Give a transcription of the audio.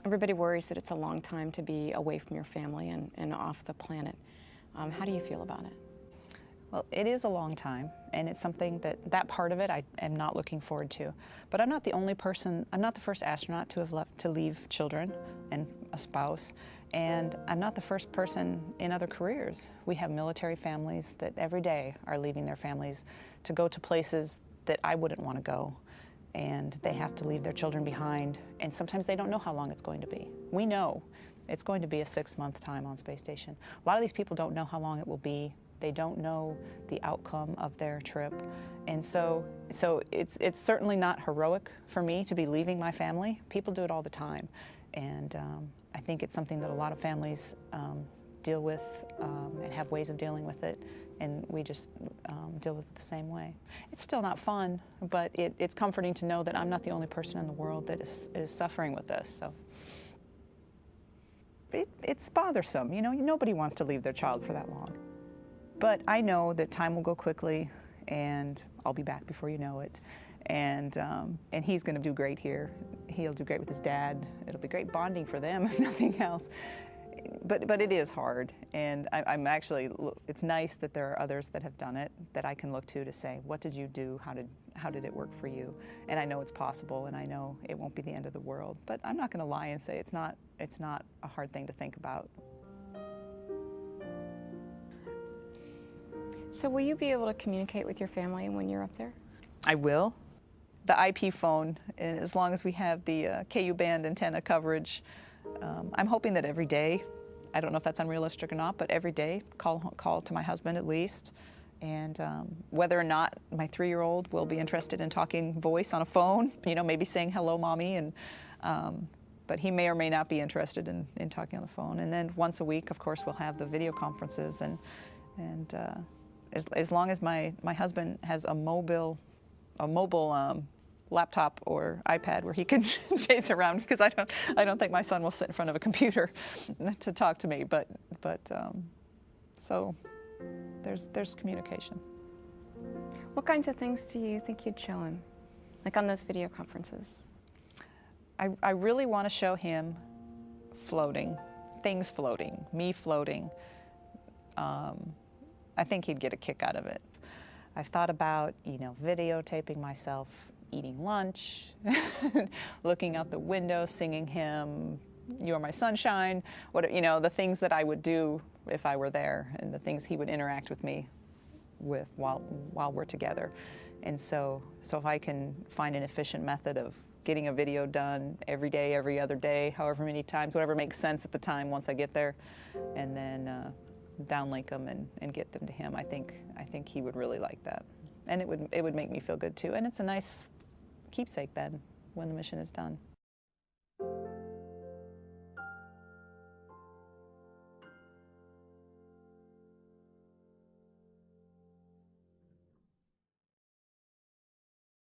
Everybody worries that it's a long time to be away from your family and off the planet. How do you feel about it? Well, it is a long time, and it's something that part of it I am not looking forward to. But I'm not the only person, I'm not the first astronaut to have left to leave children and a spouse, and I'm not the first person in other careers. We have military families that every day are leaving their families to go to places that I wouldn't want to go, and they have to leave their children behind, and sometimes they don't know how long it's going to be. We know it's going to be a 6-month time on space station. A lot of these people don't know how long it will be. They don't know the outcome of their trip. And so it's certainly not heroic for me to be leaving my family. People do it all the time. And I think it's something that a lot of families deal with and have ways of dealing with it. And we just deal with it the same way. It's still not fun, but it's comforting to know that I'm not the only person in the world that is suffering with this. So. It's bothersome. You know, nobody wants to leave their child for that long. But I know that time will go quickly, and I'll be back before you know it. And he's going to do great here. He'll do great with his dad. It'll be great bonding for them, if nothing else. But it is hard, and I'm actually, it's nice that there are others that have done it that I can look to say, what did you do? How did it work for you? And I know it's possible, and I know it won't be the end of the world. But I'm not going to lie and say it's not a hard thing to think about. So will you be able to communicate with your family when you're up there? I will. The IP phone, as long as we have the KU band antenna coverage, I'm hoping that every day, I don't know if that's unrealistic or not, but every day call to my husband at least. And whether or not my 3-year-old will be interested in talking voice on a phone, you know, maybe saying hello, mommy, and but he may or may not be interested in talking on the phone. And then once a week, of course, we'll have the video conferences. And as long as my husband has a mobile laptop or iPad where he can chase around, because I don't think my son will sit in front of a computer to talk to me. But so there's communication. What kinds of things do you think you'd show him, like on those video conferences? I really want to show him floating, things floating, me floating. I think he'd get a kick out of it. I've thought about, you know, videotaping myself eating lunch, looking out the window, singing him, "You're My Sunshine," you know, the things that I would do if I were there, and the things he would interact with me with while we're together. And so if I can find an efficient method of getting a video done every day, every other day, however many times, whatever makes sense at the time once I get there, and then downlink them and get them to him, I think he would really like that. And it would make me feel good too. And it's a nice keepsake then when the mission is done.